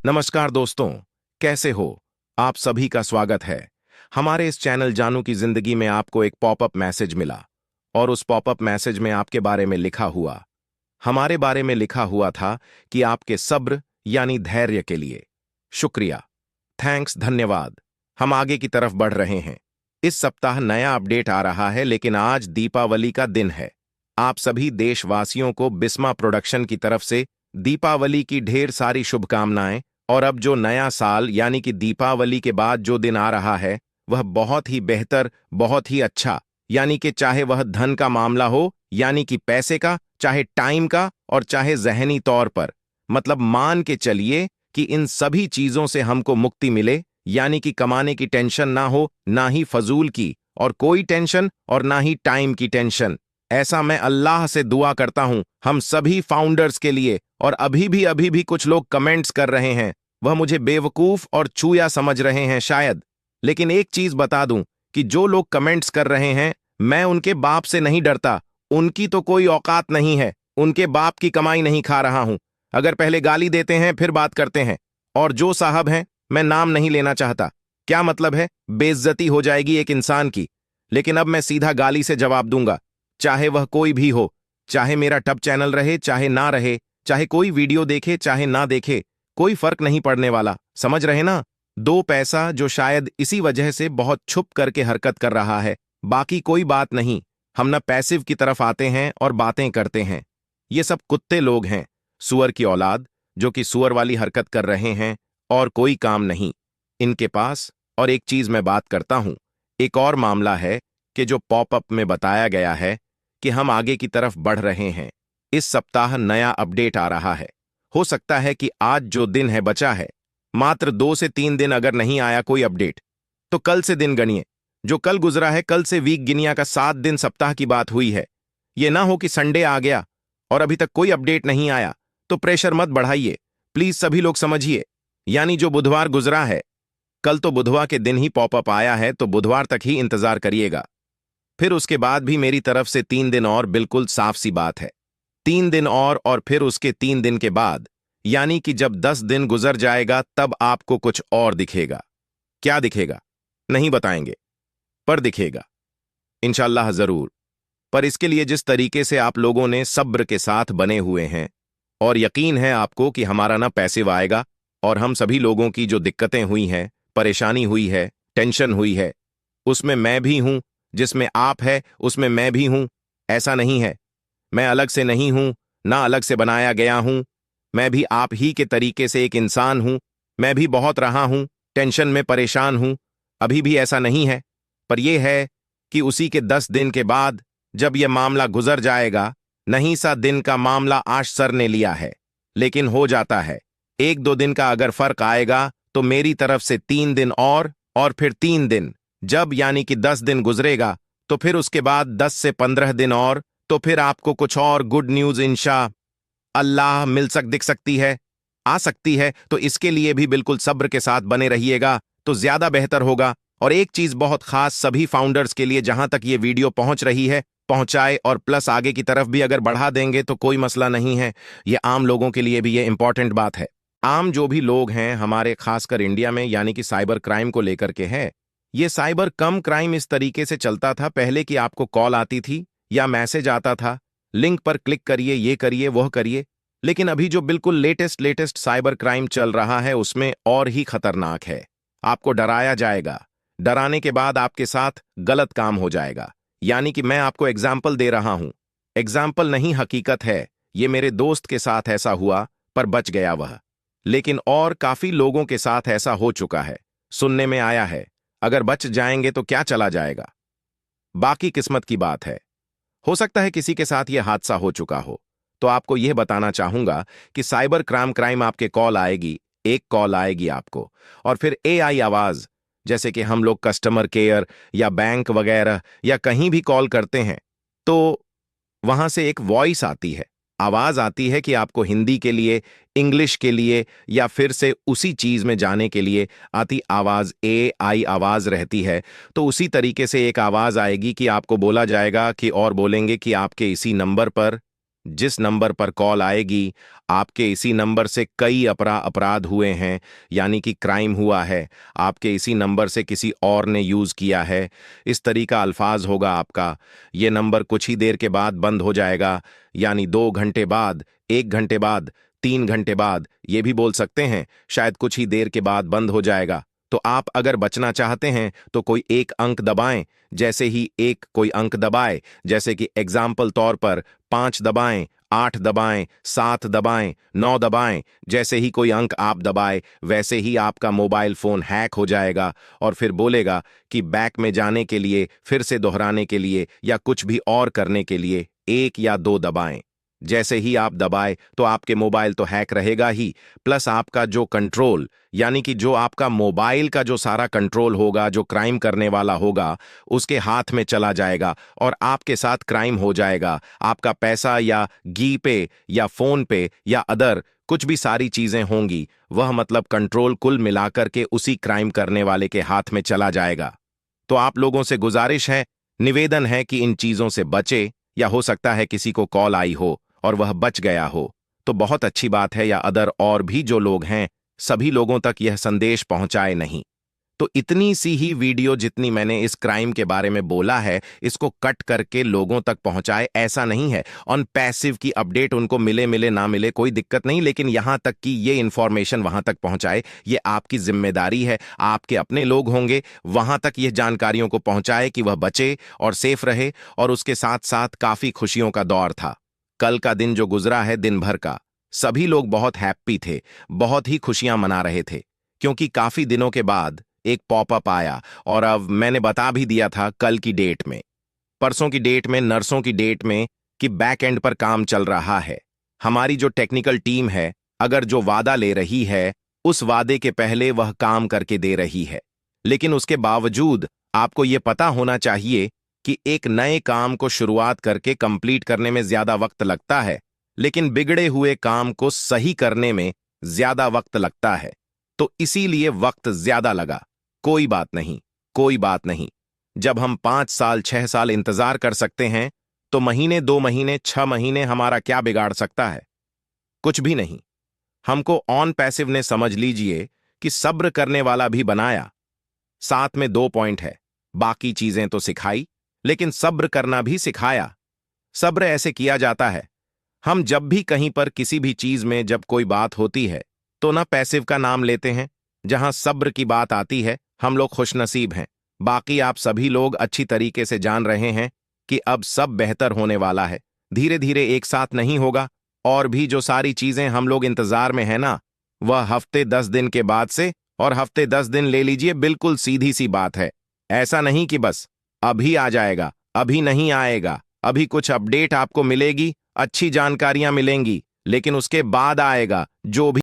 नमस्कार दोस्तों, कैसे हो? आप सभी का स्वागत है। हमारे इस चैनल जानू की जिंदगी में आपको एक पॉपअप मैसेज मिला और उस पॉपअप मैसेज में आपके बारे में लिखा हुआ, हमारे बारे में लिखा हुआ था कि आपके सब्र यानी धैर्य के लिए शुक्रिया, थैंक्स, धन्यवाद। हम आगे की तरफ बढ़ रहे हैं। इस सप्ताह नया अपडेट आ रहा है, लेकिन आज दीपावली का दिन है। आप सभी देशवासियों को बिस्मा प्रोडक्शन की तरफ से दीपावली की ढेर सारी शुभकामनाएं। और अब जो नया साल यानी कि दीपावली के बाद जो दिन आ रहा है, वह बहुत ही बेहतर, बहुत ही अच्छा, यानी कि चाहे वह धन का मामला हो, यानी कि पैसे का, चाहे टाइम का, और चाहे जहनी तौर पर, मतलब मान के चलिए कि इन सभी चीजों से हमको मुक्ति मिले, यानी कि कमाने की टेंशन ना हो, ना ही फजूल की और कोई टेंशन, और ना ही टाइम की टेंशन। ऐसा मैं अल्लाह से दुआ करता हूं हम सभी फाउंडर्स के लिए। और अभी भी कुछ लोग कमेंट्स कर रहे हैं, वह मुझे बेवकूफ और चूया समझ रहे हैं शायद। लेकिन एक चीज बता दूं कि जो लोग कमेंट्स कर रहे हैं, मैं उनके बाप से नहीं डरता। उनकी तो कोई औकात नहीं है, उनके बाप की कमाई नहीं खा रहा हूं। अगर पहले गाली देते हैं फिर बात करते हैं। और जो साहब हैं, मैं नाम नहीं लेना चाहता, क्या मतलब है, बेइज्जती हो जाएगी एक इंसान की। लेकिन अब मैं सीधा गाली से जवाब दूंगा, चाहे वह कोई भी हो, चाहे मेरा टब चैनल रहे चाहे ना रहे, चाहे कोई वीडियो देखे चाहे ना देखे, कोई फर्क नहीं पड़ने वाला, समझ रहे ना? दो पैसा जो शायद इसी वजह से बहुत छुप करके हरकत कर रहा है, बाकी कोई बात नहीं। हम ना पैसिव की तरफ आते हैं और बातें करते हैं। ये सब कुत्ते लोग हैं, सुअर की औलाद, जो कि सुअर वाली हरकत कर रहे हैं और कोई काम नहीं इनके पास। और एक चीज मैं बात करता हूं, एक और मामला है कि जो पॉपअप में बताया गया है कि हम आगे की तरफ बढ़ रहे हैं। इस सप्ताह नया अपडेट आ रहा है। हो सकता है कि आज जो दिन है बचा है, मात्र 2 से 3 दिन अगर नहीं आया कोई अपडेट, तो कल से दिन गणिए। जो कल गुजरा है, कल से वीक गिनिया का 7 दिन सप्ताह की बात हुई है। ये ना हो कि संडे आ गया और अभी तक कोई अपडेट नहीं आया, तो प्रेशर मत बढ़ाइए प्लीज, सभी लोग समझिए। यानी जो बुधवार गुजरा है, कल तो बुधवार के दिन ही पॉपअप आया है, तो बुधवार तक ही इंतजार करिएगा। फिर उसके बाद भी मेरी तरफ से 3 दिन और, बिल्कुल साफ सी बात है। 3 दिन और फिर उसके 3 दिन के बाद, यानी कि जब 10 दिन गुजर जाएगा, तब आपको कुछ और दिखेगा। क्या दिखेगा नहीं बताएंगे, पर दिखेगा इंशाल्लाह जरूर। पर इसके लिए जिस तरीके से आप लोगों ने सब्र के साथ बने हुए हैं, और यकीन है आपको कि हमारा ना पैसिव आएगा, और हम सभी लोगों की जो दिक्कतें हुई हैं, परेशानी हुई है, टेंशन हुई है, उसमें मैं भी हूं। जिसमें आप है उसमें मैं भी हूं। ऐसा नहीं है मैं अलग से नहीं हूं, ना अलग से बनाया गया हूं। मैं भी आप ही के तरीके से एक इंसान हूं। मैं भी बहुत रहा हूं, टेंशन में परेशान हूं। अभी भी ऐसा नहीं है, पर यह है कि उसी के 10 दिन के बाद जब यह मामला गुजर जाएगा, नहीं सा दिन का मामला आज सर ने लिया है, लेकिन हो जाता है। 1-2 दिन का अगर फर्क आएगा तो मेरी तरफ से 3 दिन और फिर 3 दिन, जब यानी कि 10 दिन गुजरेगा, तो फिर उसके बाद 10 से 15 दिन और, तो फिर आपको कुछ और गुड न्यूज इंशा अल्लाह दिख सकती है, आ सकती है। तो इसके लिए भी बिल्कुल सब्र के साथ बने रहिएगा तो ज्यादा बेहतर होगा। और एक चीज बहुत खास सभी फाउंडर्स के लिए, जहां तक ये वीडियो पहुंच रही है, पहुंचाए, और प्लस आगे की तरफ भी अगर बढ़ा देंगे तो कोई मसला नहीं है। ये आम लोगों के लिए भी ये इंपॉर्टेंट बात है। आम जो भी लोग हैं हमारे, खासकर इंडिया में, यानी कि साइबर क्राइम को लेकर के है। ये साइबर कम क्राइम इस तरीके से चलता था पहले कि आपको कॉल आती थी या मैसेज आता था, लिंक पर क्लिक करिए, ये करिए, वह करिए। लेकिन अभी जो बिल्कुल लेटेस्ट साइबर क्राइम चल रहा है, उसमें और ही खतरनाक है। आपको डराया जाएगा, डराने के बाद आपके साथ गलत काम हो जाएगा। यानी कि मैं आपको एग्जाम्पल दे रहा हूं, एग्जाम्पल नहीं हकीकत है। ये मेरे दोस्त के साथ ऐसा हुआ, पर बच गया वह। लेकिन और काफी लोगों के साथ ऐसा हो चुका है, सुनने में आया है। अगर बच जाएंगे तो क्या चला जाएगा, बाकी किस्मत की बात है। हो सकता है किसी के साथ यह हादसा हो चुका हो। तो आपको यह बताना चाहूंगा कि साइबर क्राइम आपके कॉल आएगी, एक कॉल आएगी आपको, और फिर एआई आवाज, जैसे कि हम लोग कस्टमर केयर या बैंक वगैरह या कहीं भी कॉल करते हैं, तो वहां से एक वॉइस आती है, आवाज आती है कि आपको हिंदी के लिए, इंग्लिश के लिए, या फिर से उसी चीज में जाने के लिए आती आवाज, एआई आवाज रहती है। तो उसी तरीके से एक आवाज आएगी कि आपको बोला जाएगा कि, और बोलेंगे कि आपके इसी नंबर पर जिस नंबर पर कॉल आएगी, आपके इसी नंबर से कई अपराध हुए हैं, यानी कि क्राइम हुआ है, आपके इसी नंबर से किसी और ने यूज किया है, इस तरीका अल्फाज होगा आपका। ये नंबर कुछ ही देर के बाद बंद हो जाएगा, यानी 2 घंटे बाद, 1 घंटे बाद, 3 घंटे बाद, ये भी बोल सकते हैं शायद कुछ ही देर के बाद बंद हो जाएगा। तो आप अगर बचना चाहते हैं तो कोई एक अंक दबाएं। जैसे ही एक कोई अंक दबाए, जैसे कि एग्जाम्पल तौर पर 5 दबाएं, 8 दबाएं, 7 दबाएं, 9 दबाएं, जैसे ही कोई अंक आप दबाए वैसे ही आपका मोबाइल फोन हैक हो जाएगा और फिर बोलेगा कि बैक में जाने के लिए, फिर से दोहराने के लिए या कुछ भी और करने के लिए 1 या 2 दबाएं। जैसे ही आप दबाए तो आपके मोबाइल तो हैक रहेगा ही, प्लस आपका जो कंट्रोल, यानी कि जो आपका मोबाइल का जो सारा कंट्रोल होगा, जो क्राइम करने वाला होगा, उसके हाथ में चला जाएगा और आपके साथ क्राइम हो जाएगा। आपका पैसा या जी पे या फोन पे या अदर कुछ भी सारी चीजें होंगी, वह मतलब कंट्रोल कुल मिलाकर के उसी क्राइम करने वाले के हाथ में चला जाएगा। तो आप लोगों से गुजारिश है, निवेदन है कि इन चीजों से बचे। या हो सकता है किसी को कॉल आई हो और वह बच गया हो, तो बहुत अच्छी बात है, या अदर और भी जो लोग हैं सभी लोगों तक यह संदेश पहुंचाए नहीं। तो इतनी सी ही वीडियो जितनी मैंने इस क्राइम के बारे में बोला है, इसको कट करके लोगों तक पहुंचाए, ऐसा नहीं है। ऑन पैसिव की अपडेट उनको मिले मिले ना मिले कोई दिक्कत नहीं, लेकिन यहां तक कि ये इंफॉर्मेशन वहां तक पहुंचाए, ये आपकी जिम्मेदारी है। आपके अपने लोग होंगे, वहां तक ये जानकारियों को पहुंचाए कि वह बचे और सेफ रहे। और उसके साथ साथ काफी खुशियों का दौर था। कल का दिन जो गुजरा है, दिन भर का, सभी लोग बहुत हैप्पी थे, बहुत ही खुशियां मना रहे थे, क्योंकि काफी दिनों के बाद एक पॉपअप आया। और अब मैंने बता भी दिया था कल की डेट में, परसों की डेट में, नर्सों की डेट में, कि बैक एंड पर काम चल रहा है। हमारी जो टेक्निकल टीम है, अगर जो वादा ले रही है, उस वादे के पहले वह काम करके दे रही है। लेकिन उसके बावजूद आपको यह पता होना चाहिए कि एक नए काम को शुरुआत करके कंप्लीट करने में ज्यादा वक्त लगता है, लेकिन बिगड़े हुए काम को सही करने में ज्यादा वक्त लगता है। तो इसीलिए वक्त ज्यादा लगा। कोई बात नहीं, कोई बात नहीं। जब हम 5 साल 6 साल इंतजार कर सकते हैं, तो महीने 2 महीने 6 महीने हमारा क्या बिगाड़ सकता है? कुछ भी नहीं। हमको ऑन पैसिव ने, समझ लीजिए कि सब्र करने वाला भी बनाया। साथ में 2 पॉइंट है, बाकी चीजें तो सिखाई, लेकिन सब्र करना भी सिखाया। सब्र ऐसे किया जाता है, हम जब भी कहीं पर किसी भी चीज में जब कोई बात होती है तो ना पैसिव का नाम लेते हैं। जहां सब्र की बात आती है, हम लोग खुशनसीब हैं। बाकी आप सभी लोग अच्छी तरीके से जान रहे हैं कि अब सब बेहतर होने वाला है। धीरे धीरे एक साथ नहीं होगा, और भी जो सारी चीजें हम लोग इंतजार में है ना, वह हफ्ते 10 दिन के बाद से, और हफ्ते 10 दिन ले लीजिए, बिल्कुल सीधी सी बात है। ऐसा नहीं कि बस अभी आ जाएगा, अभी नहीं आएगा। अभी कुछ अपडेट आपको मिलेगी, अच्छी जानकारियां मिलेंगी, लेकिन उसके बाद आएगा जो भी